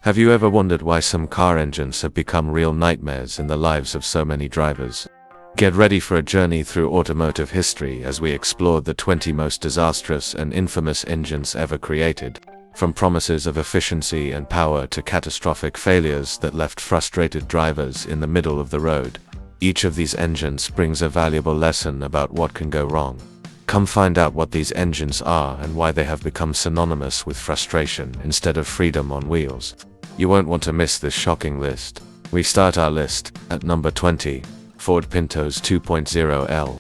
Have you ever wondered why some car engines have become real nightmares in the lives of so many drivers? Get ready for a journey through automotive history as we explore the 20 most disastrous and infamous engines ever created, from promises of efficiency and power to catastrophic failures that left frustrated drivers in the middle of the road. Each of these engines brings a valuable lesson about what can go wrong. Come find out what these engines are and why they have become synonymous with frustration instead of freedom on wheels. You won't want to miss this shocking list. We start our list at number 20, Ford Pinto's 2.0L.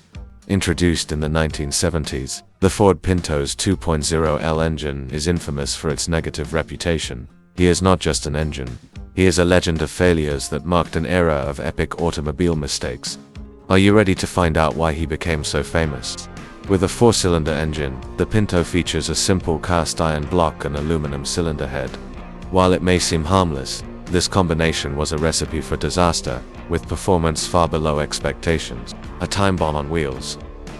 Introduced in the 1970s, the Ford Pinto's 2.0L engine is infamous for its negative reputation. He is not just an engine. He is a legend of failures that marked an era of epic automobile mistakes. Are you ready to find out why he became so famous? With a 4-cylinder engine, the Pinto features a simple cast iron block and aluminum cylinder head. While it may seem harmless, this combination was a recipe for disaster, with performance far below expectations, a time bomb on wheels.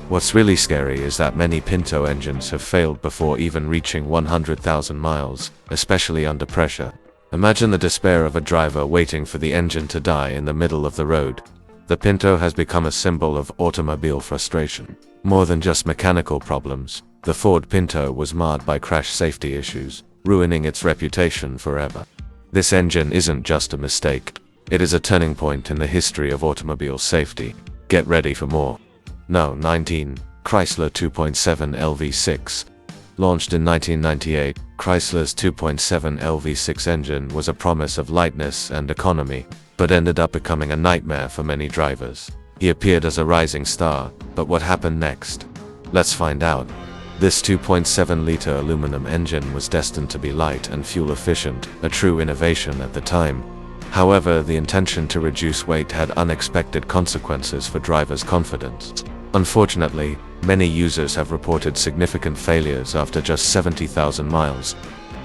What's really scary is that many Pinto engines have failed before even reaching 100,000 miles, especially under pressure. Imagine the despair of a driver waiting for the engine to die in the middle of the road. The Pinto has become a symbol of automobile frustration. More than just mechanical problems, the Ford Pinto was marred by crash safety issues, ruining its reputation forever. This engine isn't just a mistake. It is a turning point in the history of automobile safety. Get ready for more. No. 19. Chrysler 2.7L V6. Launched in 1998, Chrysler's 2.7L V6 engine was a promise of lightness and economy, but ended up becoming a nightmare for many drivers. He appeared as a rising star, but what happened next? Let's find out. This 2.7-liter aluminum engine was destined to be light and fuel-efficient, a true innovation at the time. However, the intention to reduce weight had unexpected consequences for drivers' confidence. Unfortunately, many users have reported significant failures after just 70,000 miles.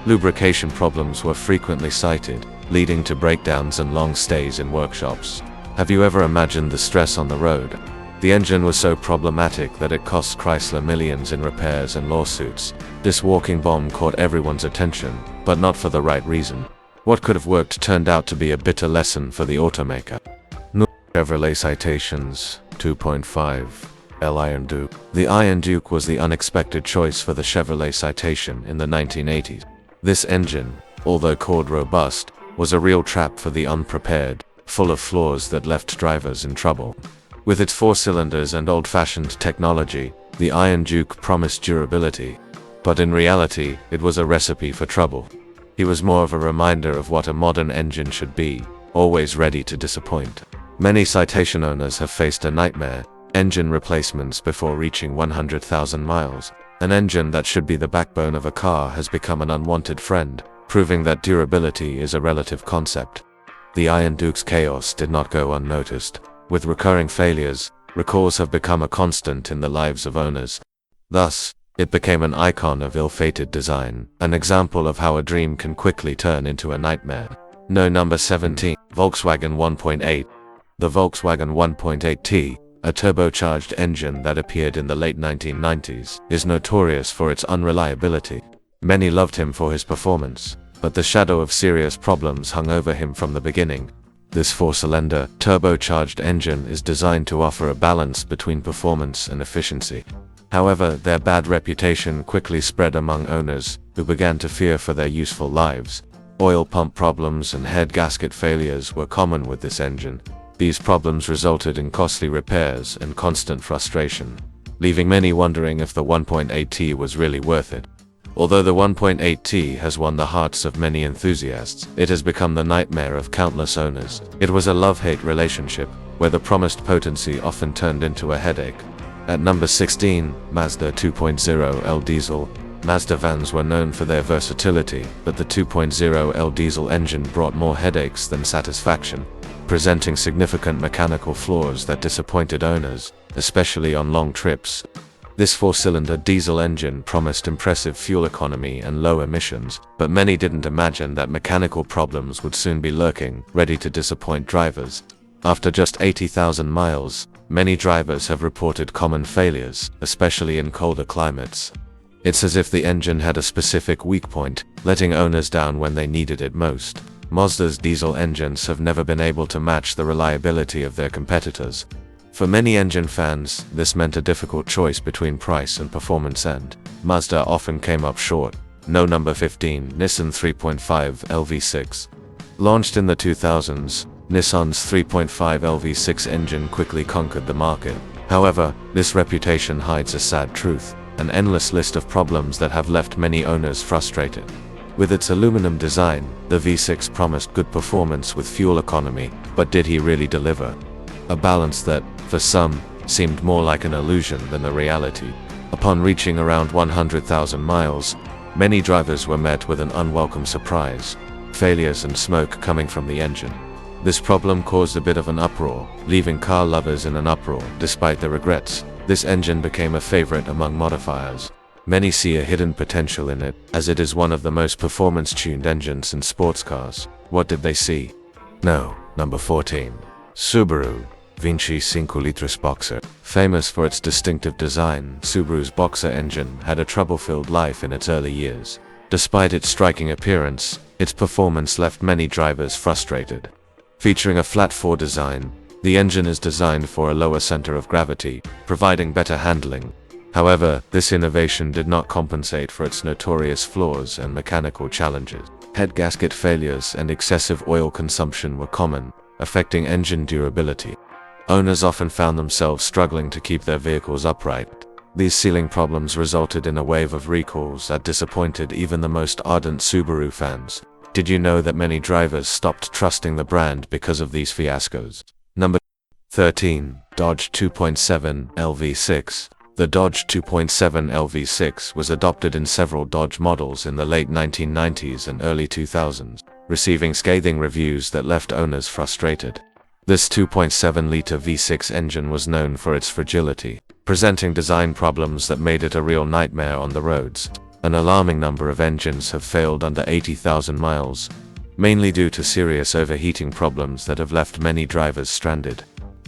Lubrication problems were frequently cited, leading to breakdowns and long stays in workshops. Have you ever imagined the stress on the road? The engine was so problematic that it cost Chrysler millions in repairs and lawsuits. This walking bomb caught everyone's attention, but not for the right reason. What could have worked turned out to be a bitter lesson for the automaker. Chevrolet Citations 2.5L Iron Duke. The Iron Duke was the unexpected choice for the Chevrolet Citation in the 1980s. This engine, although called robust, was a real trap for the unprepared, full of flaws that left drivers in trouble. With its 4 cylinders and old-fashioned technology, the Iron Duke promised durability. But in reality, it was a recipe for trouble. He was more of a reminder of what a modern engine should be, always ready to disappoint. Many Citation owners have faced a nightmare: engine replacements before reaching 100,000 miles. An engine that should be the backbone of a car has become an unwanted friend, proving that durability is a relative concept. The Iron Duke's chaos did not go unnoticed. With recurring failures, recalls have become a constant in the lives of owners. Thus, it became an icon of ill-fated design, an example of how a dream can quickly turn into a nightmare. Number 17. Volkswagen 1.8. The Volkswagen 1.8T, a turbocharged engine that appeared in the late 1990s, is notorious for its unreliability. Many loved him for his performance, but the shadow of serious problems hung over him from the beginning. This 4-cylinder, turbocharged engine is designed to offer a balance between performance and efficiency. However, their bad reputation quickly spread among owners, who began to fear for their useful lives. Oil pump problems and head gasket failures were common with this engine. These problems resulted in costly repairs and constant frustration, leaving many wondering if the 1.8T was really worth it. Although the 1.8T has won the hearts of many enthusiasts, it has become the nightmare of countless owners. It was a love-hate relationship, where the promised potency often turned into a headache. At number 16, Mazda 2.0L Diesel. Mazda vans were known for their versatility, but the 2.0L diesel engine brought more headaches than satisfaction, presenting significant mechanical flaws that disappointed owners, especially on long trips. This 4-cylinder diesel engine promised impressive fuel economy and low emissions, but many didn't imagine that mechanical problems would soon be lurking, ready to disappoint drivers. After just 80,000 miles, many drivers have reported common failures, especially in colder climates. It's as if the engine had a specific weak point, letting owners down when they needed it most. Mazda's diesel engines have never been able to match the reliability of their competitors. For many engine fans, this meant a difficult choice between price and performance, and Mazda often came up short. No. Number 15, Nissan 3.5 LV6. Launched in the 2000s, Nissan's 3.5 LV6 engine quickly conquered the market. However, this reputation hides a sad truth, an endless list of problems that have left many owners frustrated. With its aluminum design, the V6 promised good performance with fuel economy, but did he really deliver? A balance that, for some, seemed more like an illusion than a reality. Upon reaching around 100,000 miles, many drivers were met with an unwelcome surprise: failures and smoke coming from the engine. This problem caused a bit of an uproar, leaving car lovers in an uproar. Despite the regrets, this engine became a favorite among modifiers. Many see a hidden potential in it, as it is one of the most performance-tuned engines in sports cars. What did they see? No. Number 14. Subaru Boxer. Famous for its distinctive design, Subaru's Boxer engine had a trouble-filled life in its early years. Despite its striking appearance, its performance left many drivers frustrated. Featuring a flat-4 design, the engine is designed for a lower center of gravity, providing better handling. However, this innovation did not compensate for its notorious flaws and mechanical challenges. Head gasket failures and excessive oil consumption were common, affecting engine durability. Owners often found themselves struggling to keep their vehicles upright. These sealing problems resulted in a wave of recalls that disappointed even the most ardent Subaru fans. Did you know that many drivers stopped trusting the brand because of these fiascos? Number 13. Dodge 2.7 LV6. The Dodge 2.7 LV6 was adopted in several Dodge models in the late 1990s and early 2000s, receiving scathing reviews that left owners frustrated. This 2.7-liter V6 engine was known for its fragility, presenting design problems that made it a real nightmare on the roads. An alarming number of engines have failed under 80,000 miles, mainly due to serious overheating problems that have left many drivers stranded.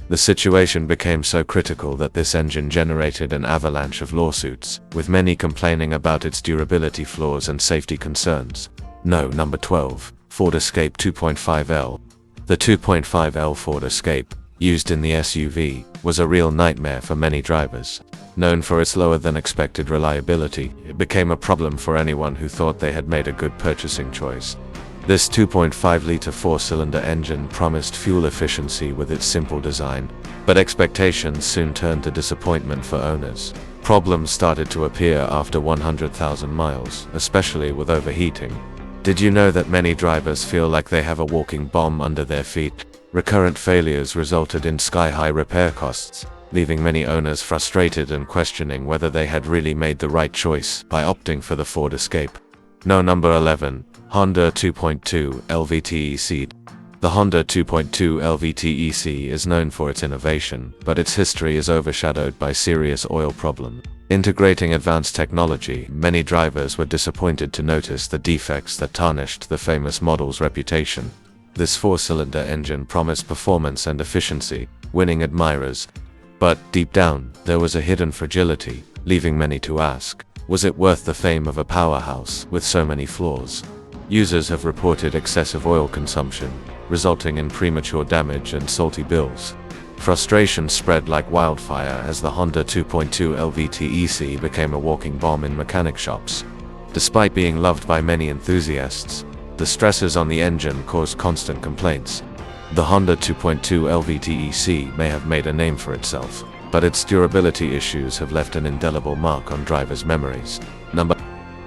The situation became so critical that this engine generated an avalanche of lawsuits, with many complaining about its durability flaws and safety concerns. No. Number 12. Ford Escape 2.5L. The 2.5L Ford Escape, used in the SUV, was a real nightmare for many drivers. Known for its lower-than-expected reliability, it became a problem for anyone who thought they had made a good purchasing choice. This 2.5-liter four-cylinder engine promised fuel efficiency with its simple design, but expectations soon turned to disappointment for owners. Problems started to appear after 100,000 miles, especially with overheating. Did you know that many drivers feel like they have a walking bomb under their feet? Recurrent failures resulted in sky-high repair costs, leaving many owners frustrated and questioning whether they had really made the right choice by opting for the Ford Escape. No. Number 11. Honda 2.2 LVTEC. The Honda 2.2 LVTEC is known for its innovation, but its history is overshadowed by serious oil problems. Integrating advanced technology, many drivers were disappointed to notice the defects that tarnished the famous model's reputation. This four-cylinder engine promised performance and efficiency, winning admirers. But, deep down, there was a hidden fragility, leaving many to ask, was it worth the fame of a powerhouse with so many flaws? Users have reported excessive oil consumption, resulting in premature damage and salty bills. Frustration spread like wildfire as the Honda 2.2 LVTEC became a walking bomb in mechanic shops. Despite being loved by many enthusiasts, the stresses on the engine caused constant complaints. The Honda 2.2 LVTEC may have made a name for itself, but its durability issues have left an indelible mark on drivers' memories. Number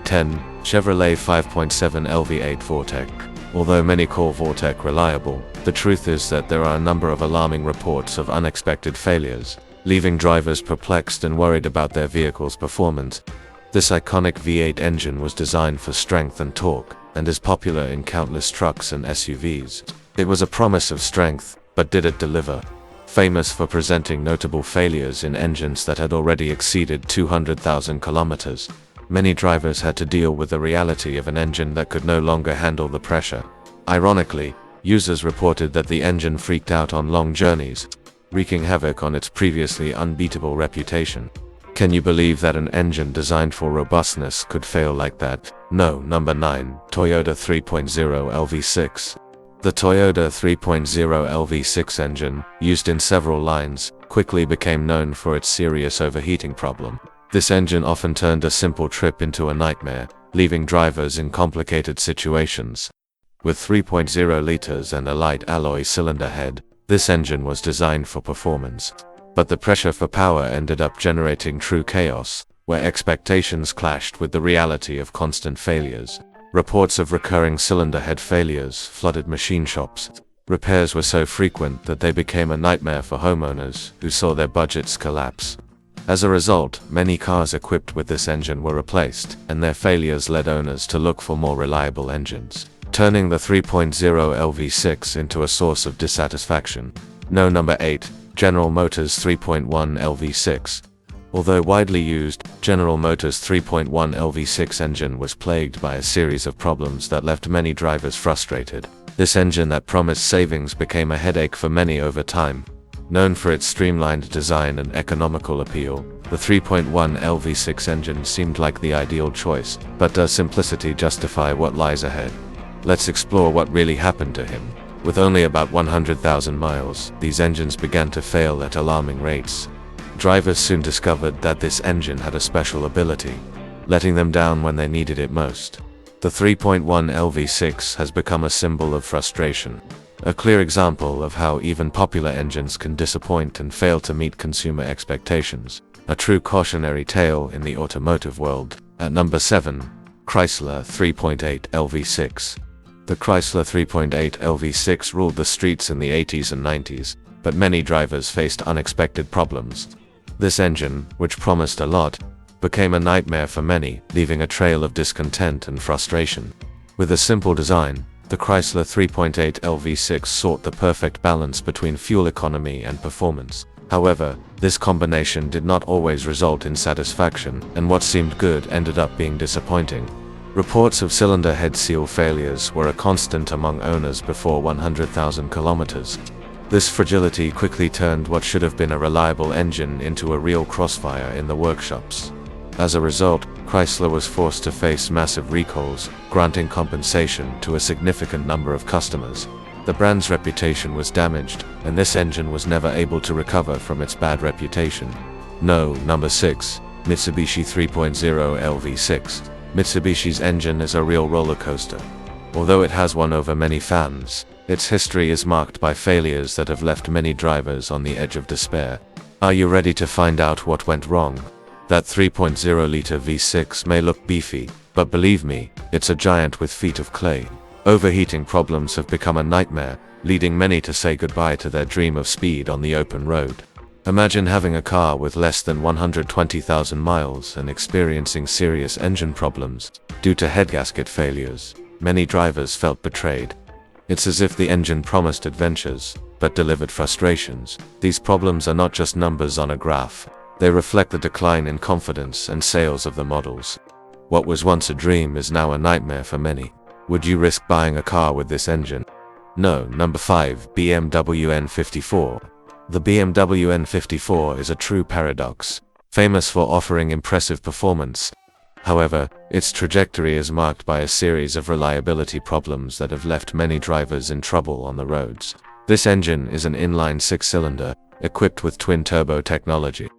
10. Chevrolet 5.7 LV8 Vortec. Although many call Vortec reliable, the truth is that there are a number of alarming reports of unexpected failures, leaving drivers perplexed and worried about their vehicle's performance. This iconic V8 engine was designed for strength and torque, and is popular in countless trucks and SUVs. It was a promise of strength, but did it deliver? Famous for presenting notable failures in engines that had already exceeded 200,000 kilometers, many drivers had to deal with the reality of an engine that could no longer handle the pressure. Ironically, users reported that the engine freaked out on long journeys, wreaking havoc on its previously unbeatable reputation. Can you believe that an engine designed for robustness could fail like that? No. Number 9. Toyota 3.0 LV6. The Toyota 3.0 LV6 engine, used in several lines, quickly became known for its serious overheating problem. This engine often turned a simple trip into a nightmare, leaving drivers in complicated situations. With 3.0 liters and a light alloy cylinder head, this engine was designed for performance. But the pressure for power ended up generating true chaos, where expectations clashed with the reality of constant failures. Reports of recurring cylinder head failures flooded machine shops. Repairs were so frequent that they became a nightmare for homeowners who saw their budgets collapse. As a result, many cars equipped with this engine were replaced, and their failures led owners to look for more reliable engines, turning the 3.0 LV6 into a source of dissatisfaction. No. Number 8. General Motors 3.1 LV6. Although widely used, General Motors 3.1 LV6 engine was plagued by a series of problems that left many drivers frustrated. This engine that promised savings became a headache for many over time. Known for its streamlined design and economical appeal, the 3.1 LV6 engine seemed like the ideal choice, but does simplicity justify what lies ahead? Let's explore what really happened to him. With only about 100,000 miles, these engines began to fail at alarming rates. Drivers soon discovered that this engine had a special ability, letting them down when they needed it most. The 3.1 LV6 has become a symbol of frustration, a clear example of how even popular engines can disappoint and fail to meet consumer expectations. A true cautionary tale in the automotive world. At number 7. Chrysler 3.8 LV6. The Chrysler 3.8 LV6 ruled the streets in the 80s and 90s, but many drivers faced unexpected problems. This engine, which promised a lot, became a nightmare for many, leaving a trail of discontent and frustration. With a simple design, the Chrysler 3.8 LV6 sought the perfect balance between fuel economy and performance. However, this combination did not always result in satisfaction, and what seemed good ended up being disappointing. Reports of cylinder head seal failures were a constant among owners before 100,000 kilometers. This fragility quickly turned what should have been a reliable engine into a real crossfire in the workshops. As a result, Chrysler was forced to face massive recalls, granting compensation to a significant number of customers. The brand's reputation was damaged, and this engine was never able to recover from its bad reputation. No. Number 6. Mitsubishi 3.0 LV6. Mitsubishi's engine is a real roller coaster. Although it has won over many fans, its history is marked by failures that have left many drivers on the edge of despair. Are you ready to find out what went wrong? That 3.0-liter V6 may look beefy, but believe me, it's a giant with feet of clay. Overheating problems have become a nightmare, leading many to say goodbye to their dream of speed on the open road. Imagine having a car with less than 120,000 miles and experiencing serious engine problems due to head gasket failures. Many drivers felt betrayed. It's as if the engine promised adventures, but delivered frustrations. These problems are not just numbers on a graph. They reflect the decline in confidence and sales of the models. What was once a dream is now a nightmare for many. Would you risk buying a car with this engine? No. Number 5. BMW N54. The BMW N54 is a true paradox, famous for offering impressive performance. However, its trajectory is marked by a series of reliability problems that have left many drivers in trouble on the roads. This engine is an inline 6-cylinder, equipped with twin-turbo technology.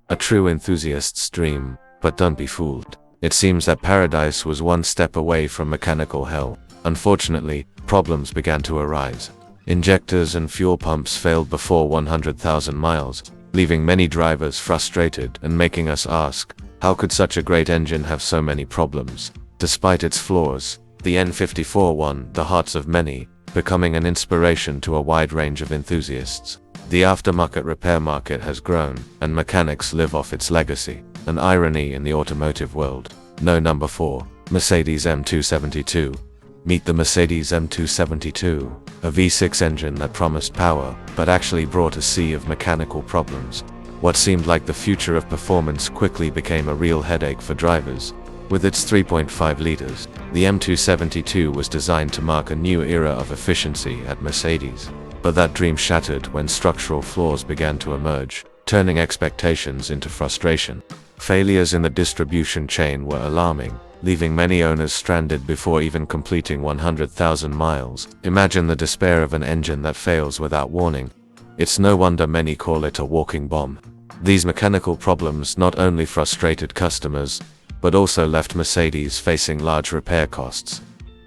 A true enthusiast's dream, but don't be fooled. It seems that paradise was one step away from mechanical hell. Unfortunately, problems began to arise. Injectors and fuel pumps failed before 100,000 miles, leaving many drivers frustrated and making us ask, how could such a great engine have so many problems? Despite its flaws, the N54 won the hearts of many, becoming an inspiration to a wide range of enthusiasts. The aftermarket repair market has grown, and mechanics live off its legacy, an irony in the automotive world. No. Number 4. Mercedes M272. Meet the Mercedes M272, a V6 engine that promised power, but actually brought a sea of mechanical problems. What seemed like the future of performance quickly became a real headache for drivers. With its 3.5 liters, the M272 was designed to mark a new era of efficiency at Mercedes. But that dream shattered when structural flaws began to emerge, turning expectations into frustration. Failures in the distribution chain were alarming, leaving many owners stranded before even completing 100,000 miles. Imagine the despair of an engine that fails without warning. It's no wonder many call it a walking bomb. These mechanical problems not only frustrated customers, but also left Mercedes facing large repair costs.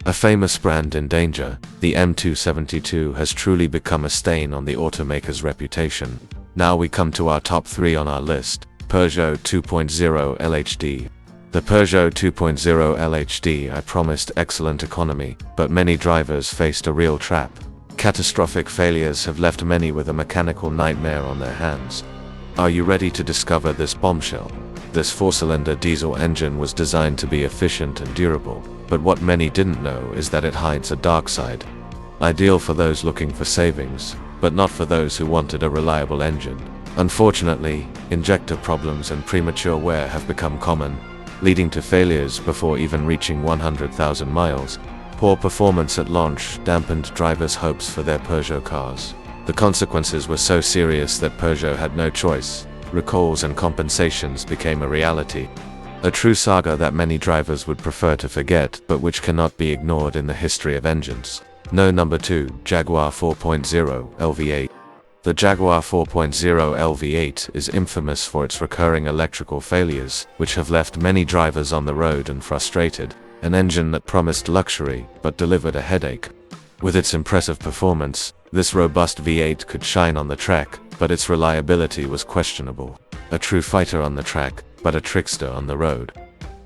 A famous brand in danger, the M272 has truly become a stain on the automaker's reputation. Now we come to our top 3 on our list. Peugeot 2.0 LHD. The Peugeot 2.0 LHD I promised excellent economy, but many drivers faced a real trap. Catastrophic failures have left many with a mechanical nightmare on their hands. Are you ready to discover this bombshell? This 4-cylinder diesel engine was designed to be efficient and durable, but what many didn't know is that it hides a dark side. Ideal for those looking for savings, but not for those who wanted a reliable engine. Unfortunately, injector problems and premature wear have become common, leading to failures before even reaching 100,000 miles. Poor performance at launch dampened drivers' hopes for their Peugeot cars. The consequences were so serious that Peugeot had no choice. Recalls and compensations became a reality. A true saga that many drivers would prefer to forget, but which cannot be ignored in the history of engines. Number 2, Jaguar 4.0 LV8. The Jaguar 4.0 LV8 is infamous for its recurring electrical failures, which have left many drivers on the road and frustrated. An engine that promised luxury, but delivered a headache. With its impressive performance, this robust V8 could shine on the track, but its reliability was questionable. A true fighter on the track, but a trickster on the road.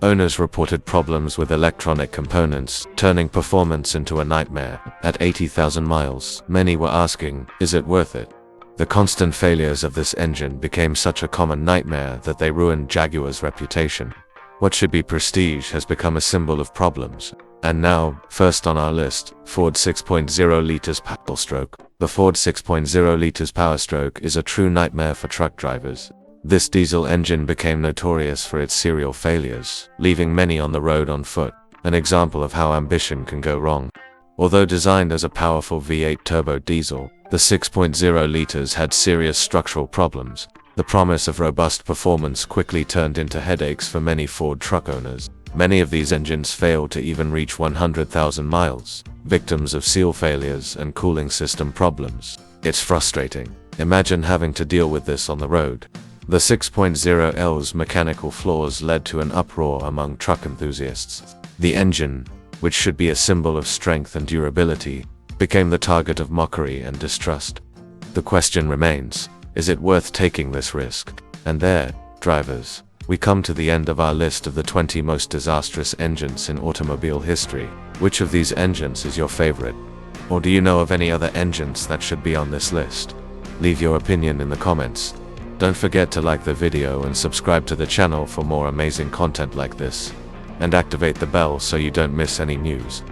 Owners reported problems with electronic components, turning performance into a nightmare. At 80,000 miles, many were asking, is it worth it? The constant failures of this engine became such a common nightmare that they ruined Jaguar's reputation. What should be prestige has become a symbol of problems. And now, first on our list, Ford 6.0 liters Power Stroke. The Ford 6.0 liters Power Stroke is a true nightmare for truck drivers. This diesel engine became notorious for its serial failures, leaving many on the road on foot, an example of how ambition can go wrong. Although designed as a powerful V8 turbo diesel, the 6.0 liters had serious structural problems. The promise of robust performance quickly turned into headaches for many Ford truck owners. Many of these engines failed to even reach 100,000 miles, victims of seal failures and cooling system problems. It's frustrating. Imagine having to deal with this on the road. The 6.0L's mechanical flaws led to an uproar among truck enthusiasts. The engine, which should be a symbol of strength and durability, became the target of mockery and distrust. The question remains, is it worth taking this risk? And there, drivers, we come to the end of our list of the 20 most disastrous engines in automobile history. Which of these engines is your favorite? Or do you know of any other engines that should be on this list? Leave your opinion in the comments. Don't forget to like the video and subscribe to the channel for more amazing content like this. And activate the bell so you don't miss any news.